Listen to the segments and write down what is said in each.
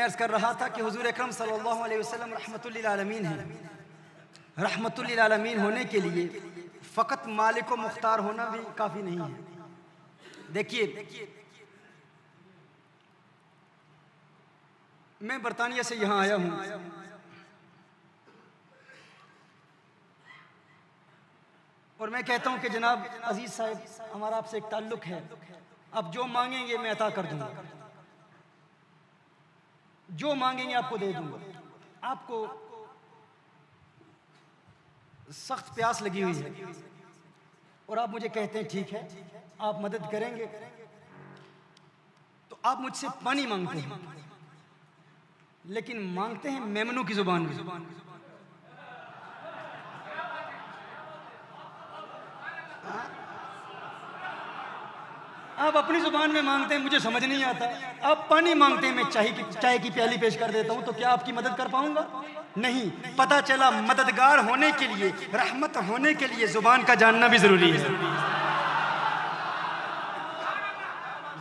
अर्ज़ कर रहा था कि हुज़ूर अकरम सल्लल्लाहु अलैहि वसल्लम रहमतुल लिल आलमीन हैं। रहमतुल लिल आलमीन होने के लिए फ़कत मालिक व मुख्तार होना भी काफ़ी नहीं है। देखिए, मैं बरतानिया से यहाँ आया हूँ और मैं कहता हूँ कि जनाब अजीज़ साहब, हमारा आपसे एक ताल्लुक़ है, आप जो मांगेंगे मैं अता कर दूँगा, जो मांगेंगे आपको दे दूँगा। आपको सख्त प्यास लगी हुई है और आप मुझे कहते हैं ठीक है आप मदद करेंगे, तो आप मुझसे पानी मांगते हैं, लेकिन मांगते हैं मेमनू की ज़ुबान में। आप अपनी ज़ुबान में मांगते हैं, मुझे समझ नहीं आता। आप पानी मांगते हैं, मैं चाय की प्याली पेश कर देता हूँ, तो क्या आपकी मदद कर पाऊंगा? नहीं। पता चला मददगार होने के लिए, रहमत होने के लिए ज़ुबान का जानना भी ज़रूरी है।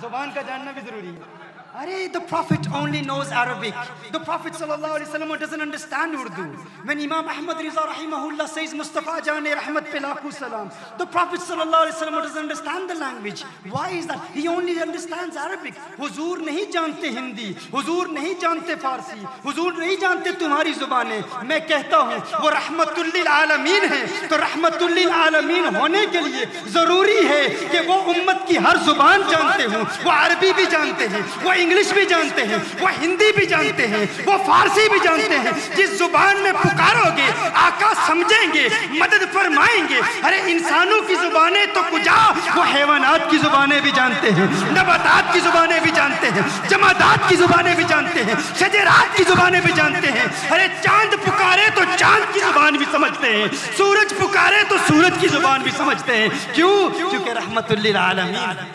ज़ुबान का जानना भी ज़रूरी है। अरे, the Prophet only knows Arabic. The Prophet sallallahu alaihi wasallam doesn't understand Urdu. When Imam Ahmad Riza rahimahullah says Mustafa Jane Rahmat pe lakhu salam, the Prophet sallallahu alaihi wasallam doesn't understand the language. Why is that? He only understands Arabic. हुजूर नहीं जानते हिंदी, हुजूर नहीं जानते फारसी, हुजूर नहीं जानते तुम्हारी ज़ुबानें। मैं कहता हूँ वो रहमतुल लिल आलमीन है, तो रहमतुल लिल आलमीन होने के लिए ज़रूरी है कि वो उम्मत की हर ज़ुबान जानते हों। वो अरबी भी जानते हैं, वो इंग्लिश भी जानते हैं, वो हिंदी भी जानते हैं, वो फारसी भी जानते हैं। जिस जुबान में पुकारोगे आका समझेंगे, मदद फरमाएंगे। अरे इंसानों की जुबानें तो कुजा, वो हैवानात की जुबानें भी जानते हैं, नबातात की जुबानें भी जानते हैं, जमादात की जुबानें भी जानते हैं, शजरात की जुबानें भी जानते हैं। अरे चांद पुकारे तो चांद की जुबान भी समझते हैं, सूरज पुकारे तो सूरज की जुबान भी समझते हैं। क्यों? क्योंकि रहमतुल लिल आलमीन।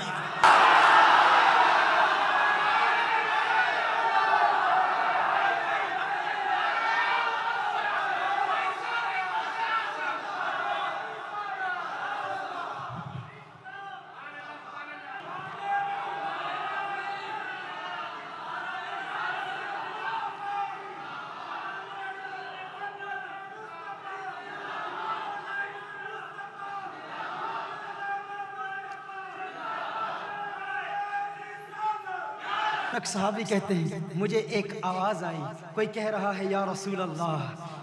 एक सहाबी कहते हैं, मुझे एक आवाज़ आई, कोई कह रहा है या रसूल अल्लाह,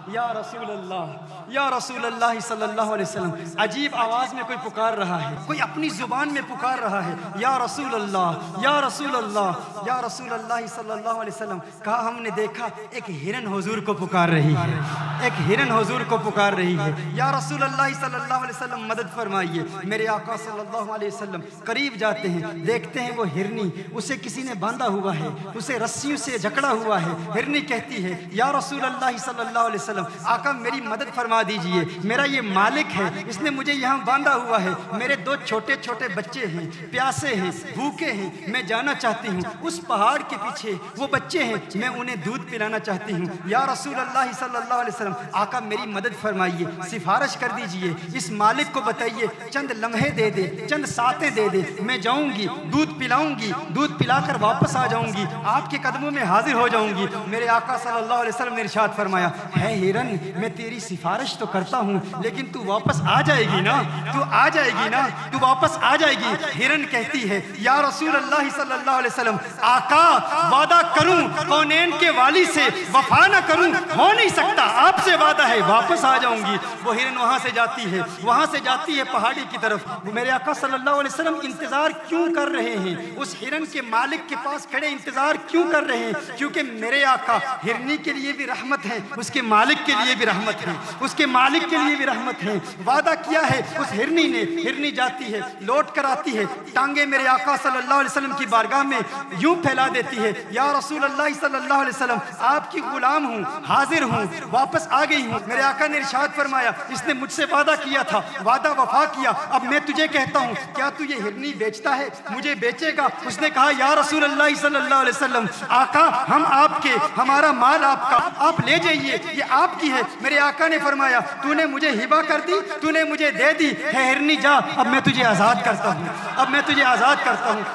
या रसूल अल्लाह, या रसूल अल्लाह सल्लल्लाहु अलैहि वसल्लम। अजीब आवाज़ में कोई पुकार रहा है, कोई अपनी ज़ुबान में पुकार रहा है, या रसूल अल्लाह, या रसूल अल्लाह, या रसूल अल्लाह सल्लल्लाहु अलैहि वसल्लम। कहा हमने देखा एक हिरन हुजूर को पुकार रही है, एक हिरन हुजूर को पुकार रही है। या रसूल अल्लाह सल्लल्लाहु अलैहि वसल्लम मदद फरमाइए। मेरे आका सल्लल्लाहु अलैहि वसल्लम करीब जाते हैं, देखते हैं वो हिरनी, उसे किसी ने बांधा हुआ है, उसे रस्सियों से जकड़ा हुआ है। हिरनी कहती है या रसूल अल्लाह सल्लल्लाहु अलैहि वसल्लम, आका मेरी मदद फरमा दीजिए, मेरा ये मालिक है, इसने मुझे यहाँ बांधा हुआ है, मेरे दो छोटे छोटे बच्चे हैं, प्यासे हैं, भूखे हैं, मैं जाना चाहती हूँ उस पहाड़ के पीछे, वो बच्चे हैं, मैं उन्हें दूध पिलाना चाहती हूँ। या रसूल अल्लाह सल्लल्लाहु अलैहि वसल्लम, आका मेरी मदद फरमाइए, सिफारिश कर दीजिए, इस मालिक को बताइए चंद लम्हे दे दे, चंद सातें दे दे, मैं जाऊँगी, दूध पिलाऊंगी, दूध पिलाकर वापस आ जाऊंगी, आपके कदमों में हाजिर हो जाऊंगी। मेरे आका सल्लल्लाहु अलैहि वसल्लम ने इरशाद फरमाया, है हिरन, मैं तेरी सिफारिश तो करता हूँ, लेकिन तू वापस आ जाएगी ना, तू आ जाएगी ना, तू वापस आ जाएगी। हिरन कहती है या रसूल अल्लाह सल्लल्लाहु अलैहि वसल्लम, आका वादा करूं कौनैन के वाली से वफा ना करूं, हो नहीं सकता, आपसे वादा है, वापस आ जाऊंगी। वो हिरन वहां से जाती है, वहां से जाती है पहाड़ी की तरफ। मेरे आका सल्लल्लाहु अलैहि वसल्लम इंतजार क्यों कर रहे हैं? उस हिरन के मालिक के पास खड़े इंतजार क्यों कर रहे हैं? क्योंकि मेरे आका हिरनी के लिए भी रहमत है, उसके मालिक के लिए भी रहमत है, उसके मालिक के लिए भी रहमत है। वादा किया है उस हिरनी ने। हिरनी जाती है, लौट कर आती है, टांगे मेरे आका सल्लल्लाहु अलैहि वसल्लम की बारगाह में यूं फैला देती है, या रसूल अल्लाह सल्लल्लाहु अलैहि वसल्लम, आपकी गुलाम हूँ, हाजिर हूँ, वापस आ गई हूँ। मेरे आका ने इरशाद फरमाया, इसने मुझसे वादा किया था, वादा वफा किया, अब मैं तुझे कहता हूँ क्या तू ये हिरनी बेचता है, मुझे बेचेगा? उसने कहा या रसूल अल्लाह सल्लल्लाहु अलैहि वसल्लम, आका हम आपके, हमारा माल आपका, आप ले जाइए, ये आपकी है। मेरे आका ने फरमाया, तूने मुझे हिबा कर दी, तूने मुझे दे दी है हिरनी, जा अब मैं तुझे आज़ाद करता हूँ, अब मैं तुझे आज़ाद करता हूँ।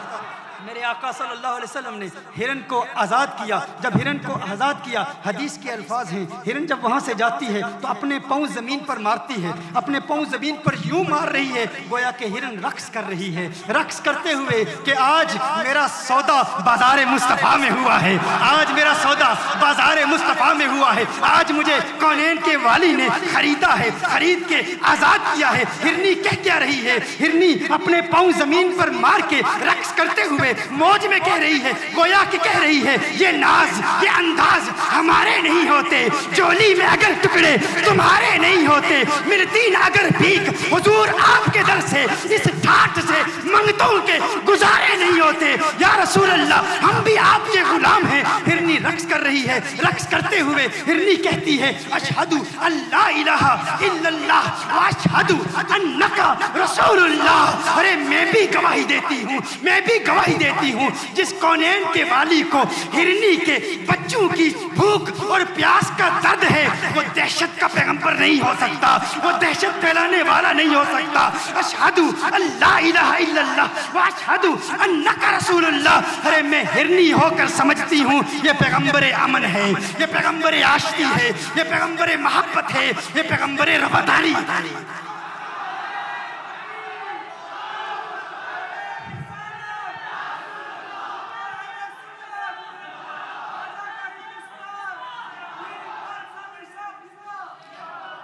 मेरे आका सल्लल्लाहु अलैहि वसल्लम ने हिरन को आज़ाद किया। जब हिरन को आज़ाद किया, हदीस के अल्फाज हैं, हिरन जब वहाँ से जाती है तो अपने पाँव ज़मीन पर मारती है, अपने पाँव ज़मीन पर यूँ मार रही है गोया कि हिरन रक्स कर रही है, रक्स करते हुए कि आज मेरा सौदा बाज़ार मुस्तफ़ा में हुआ है, आज मेरा सौदा बाज़ार मुस्तफ़ा में हुआ है, आज मुझे कौनैन के वाली ने खरीदा है, खरीद के आज़ाद किया है। हिरनी कह क्या रही है? हिरनी अपने पाँव ज़मीन पर मार के रक्स करते हुए मौज में कह रही है, गोया कि कह रही है ये नाज ये अंदाज हमारे नहीं होते, चोली में अगर टुकड़े तुम्हारे नहीं होते, मिलती ना अगर भीख हुजूर आपके दर से, इस ठाठ से मंगतों के गुजारे नहीं होते। या रसूल अल्लाह हम भी आपके गुलाम हैं। हिरनी रक्स कर रही है, रक्स करते हुए हिरनी कहती है अशहदु अल्ला इलाहा इल्लल्लाह व अशहदु अन्नका रसूलुल्लाह। अरे मैं भी गवाही देती हूँ, मैं भी गवाही देती हूँ, जिस कौनैन के वाली को हिरनी के बच्चों की भूख और प्यास का दर्द है, वो दहशत का पैगंबर नहीं हो सकता, वो दहशत फैलाने वाला नहीं हो सकता। अशहदु अल्ला इलाहा इल्लल्लाह व अशहदु अन्नका रसूलुल्लाह। अरे मैं हिरनी होकर समझती हूँ ये पैगंबर अमन है, ये पैगंबर आशिकी है, ये पैगंबर मोहब्बत है, ये पैगंबर रवादारी।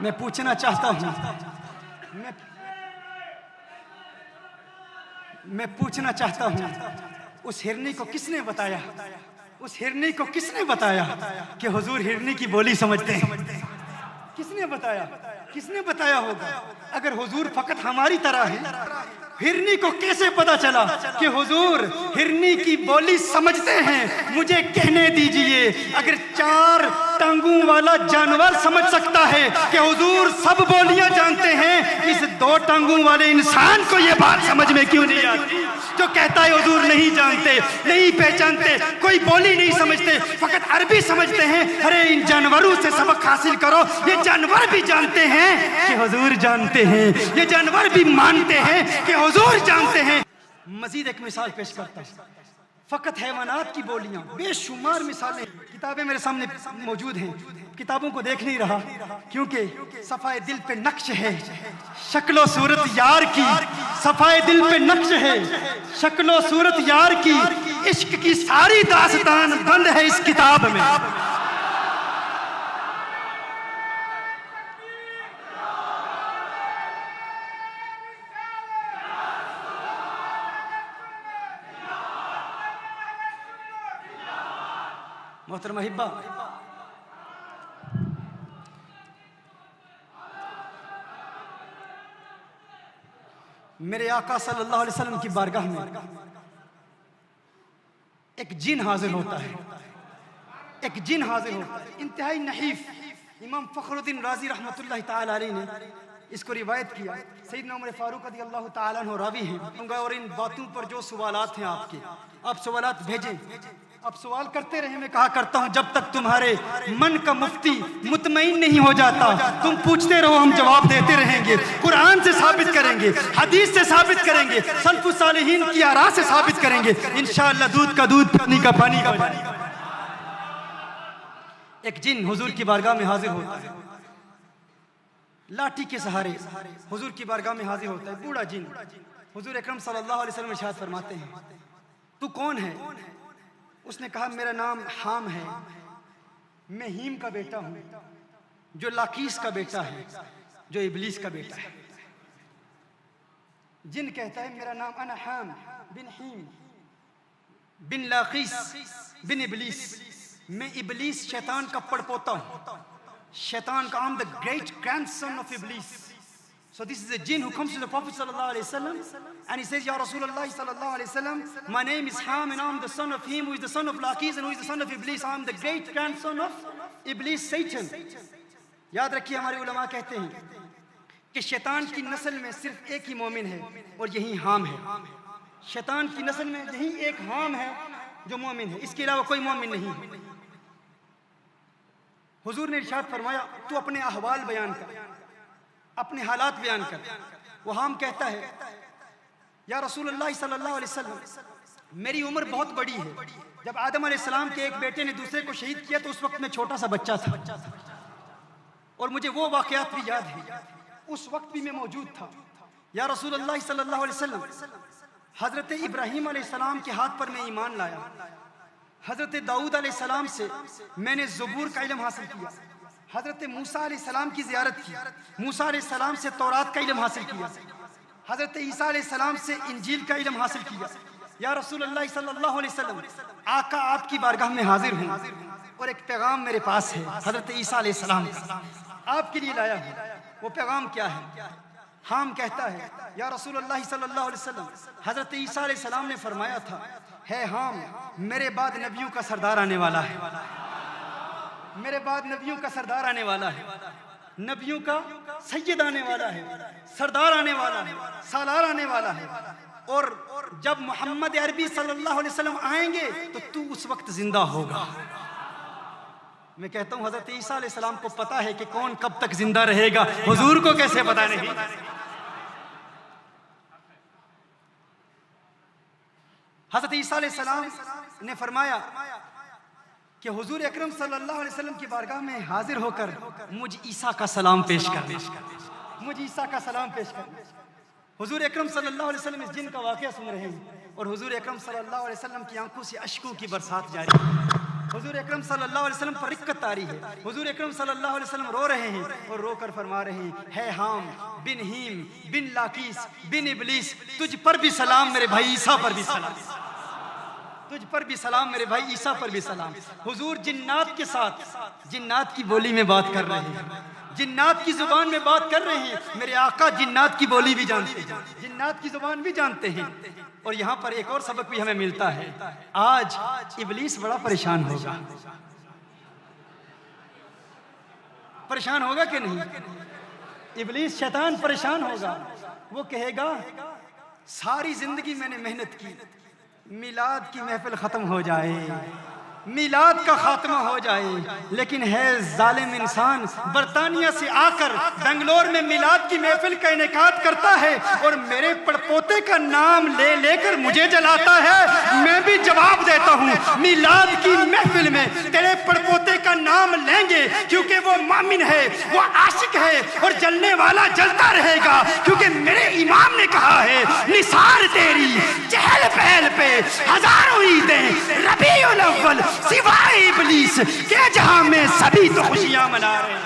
मैं पूछना चाहता हूँ, मैं पूछना चाहता हूँ, उस हिरनी को किसने बताया, उस हिरनी को किसने बताया कि हुजूर हिरनी की बोली समझते हैं? किसने बताया? किसने बताया होगा? अगर हुजूर फकत हमारी तरह है, हिरनी को कैसे पता चला कि हुजूर हिरनी की बोली समझते हैं? मुझे कहने दीजिए, अगर 4 टांगों वाला जानवर समझ सकता है कि हुजूर सब बोलियां जानते हैं, इस 2 टांगों वाले इंसान को यह बात समझ में क्यों नहीं आती? जो कहता है हुजूर नहीं जानते, नहीं पहचानते, कोई बोली नहीं समझते, फकत अरबी समझते हैं। अरे इन जानवरों से सबक हासिल करो, ये जानवर भी जानते हैं कि हुजूर जानते हैं, ये जानवर भी मानते हैं कि हुजूर जानते हैं। मजीद एक मिसाल पेश करता हूं, फकत हैवानात की बोलियां, बेशुमार मिसालें किताबें मेरे सामने मौजूद हैं, किताबों को देख नहीं रहा क्योंकि सफाए दिल पे नक्श है शक्लो सूरत यार की, सफाए दिल पे नक्श है शक्लो सूरत यार की, इश्क की सारी दास्तान बंद है इस किताब में। मोहतरमा हिब्बा, मेरे आका सल्लल्लाहु अलैहि वसल्लम की बारगाह में एक जिन हाजिर होता है, एक जिन हाजिर होता है, इंतहाई नहीफ। इमाम फखरुद्दीन राजी रहमतुल्लाह ताला अलैह ने इसको रिवायत किया। सैयदना उमर फारूक रज़ियल्लाहु ताला अन्हु रावी हैं। और इन बातों पर जो सवालात हैं आपके, आप सवालात भेजें, आप सवाल करते रहे। मैं कहा करता हूं, जब तक तुम्हारे मन का मुफ्ती मुतमईन नहीं हो जाता, तुम पूछते रहो, हम जवाब देते रहेंगे। कुरान से साबित करेंगे, हदीस से साबित करेंगे, सल्फ़ुस सालिहीन की आरा से साबित करेंगे। इंशाअल्लाह दूध का दूध, पानी का पानी का पानी। एक जिन हुजूर की बारगाह में हाजिर होता है, लाठी के सहारे हुजूर की बारगाह में हाजिर होता है, बूढ़ा जिन। हुजूर अकरम सल्लल्लाहु अलैहि वसल्लम इरशाद फरमाते हैं, तू कौन है? उसने कहा, मेरा नाम हाम है, मैं हीम का बेटा हूं, जो लाकीस का बेटा है, जो इबलीस का बेटा है। जिन कहता है, मेरा नाम अना हाम बिन हीम बिन लाकीस बिन इबलीस, मैं इबलीस शैतान का पड़पोता हूं, शैतान का, I'm the great grandson of Iblis. So this is a jinn who comes to the Prophet sallallahu alaihi wasallam and he says, Ya Rasulullah sallallahu alaihi wasallam, my name is Ham and I'm the son of him who is the son of Laqis and who is the son of Iblis. I'm the great grandson of Iblis, Satan. याद रखिए, हमारे उलमा कहते हैं कि शैतान की नस्ल में सिर्फ एक ही मोमिन है और यही हाम है। शैतान की नस्ल में यही एक हाम है जो मोमिन है, इसके अलावा कोई मोमिन नहीं है। हुजूर ने इरशाद फरमाया, तू अपने अहवाल बयान कर, अपने हालात बयान कर। वो हाम कहता है, या रसूलुल्लाह सल्लल्लाहु अलैहि वसल्लम, मेरी उम्र बहुत बड़ी है। जब आदम अलैहिस्सलाम के एक बेटे ने दूसरे को शहीद किया तो उस वक्त मैं छोटा सा बच्चा था, और मुझे वो वाक़यात भी याद है, उस वक्त भी मैं मौजूद था। या रसूलुल्लाह सल्लल्लाहु अलैहि वसल्लम, हज़रत इब्राहीम अलैहिस्सलाम के हाथ पर मैं ईमान लाया। हज़रत दाऊद अलैहिस्सलाम से मैंने ज़बूर का इल्म हासिल किया। हज़रत मूसा अलैहिस्सलाम की ज़ियारत की। मूसा अलैहिस्सलाम से तौरात का इल्म हासिल किया। हज़रत ईसा अलैहिस्सलाम से इंजील का इल्म हासिल किया। या रसूलुल्लाह सल्लल्लाहु अलैहि वसल्लम, आका आपकी बारगाह में हाजिर हूँ और एक पैगाम मेरे पास है हज़रत ईसा अलैहिस्सलाम का, आपके लिए लाया हूँ। वो पैगाम क्या है? हाम कहता है, या रसूलुल्लाह सल्लल्लाहु अलैहि वसल्लम, हज़रत ईसा अलैहिस्सलाम ने फरमाया था, है हाम, मेरे बाद नबियों का सरदार आने वाला है। मेरे बाद नबियों का सरदार आने वाला है, नबियों का सैयद आने वाला है, सरदार आने वाला है, सालार आने वाला है। और जब मोहम्मद अरबी सल्लल्लाहु अलैहि वसल्लम आएंगे तो तू उस वक्त जिंदा होगा। मैं कहता हूँ हज़रत ईसा अलैहिस्सलाम को पता है कि कौन कब तक जिंदा रहेगा, हुजूर को कैसे पता नहीं। हज़रत ईसा अलैहिस्सलाम ने फरमाया कि हुजूर अकरम सल्लल्लाहु अलैहि वसल्लम की बारगाह में हाजिर होकर मुझ ईसा का सलाम पेश कर, मुझ ईसा का सलाम पेश कर। हुजूर अकरम सल्लल्लाहु अलैहि वसल्लम इस जिन का वाक़या सुन रहे हैं और हुजूर अकरम सल्लल्लाहु अलैहि वसल्लम की आंखों से अश्कों की बरसात जारी है। हुजूर अकरम सल्लल्लाहु अलैहि वसल्लम पर रिक्कत आ रही है। हुजूर अकरम सल्लल्लाहु अलैहि वसल्लम रो रहे हैं और रोकर फरमा रहे हैं, है हाम बिन हीम बिन लाकीस बिन इबलीस, तुझ पर भी सलाम मेरे भाई ईसा पर भी सलाम, तुझ पर भी सलाम मेरे भाई ईसा पर भी सलाम। हुजूर जिन्नात के साथ जिन्नात की बोली में बात कर रहे हैं, जिन्नात की जुबान में बात कर रहे हैं। मेरे आका जिन्नात की बोली भी जानते हैं, जिन्नात की जुबान भी जानते हैं। और यहाँ पर एक और सबक भी हमें मिलता है, आज इबलीस बड़ा परेशान होगा। परेशान होगा कि नहीं? इबलीस शैतान परेशान होगा। वो कहेगा, सारी जिंदगी मैंने मेहनत की, मिलाद की महफिल खत्म हो जाए, मिलाद का खात्मा हो जाए, लेकिन है जालिम इंसान, बरतानिया से आकर बेंगलोर में मिलाद की महफिल का इनेकाद करता है और मेरे पड़पोते का नाम ले लेकर मुझे जलाता है। मैं भी जवाब देता हूँ, मिलाद की महफिल में तेरे पड़पोते का नाम लेंगे, क्योंकि वो मामिन है, वो आशिक है और जलने वाला जलता रहेगा। क्योंकि मेरे इमाम ने कहा है, निसार तेरी चहल पहल पे हजारों ईदें, रबीउल अव्वल सिवाय इबलीस के जहां में सभी तो खुशियां मना रहे हैं।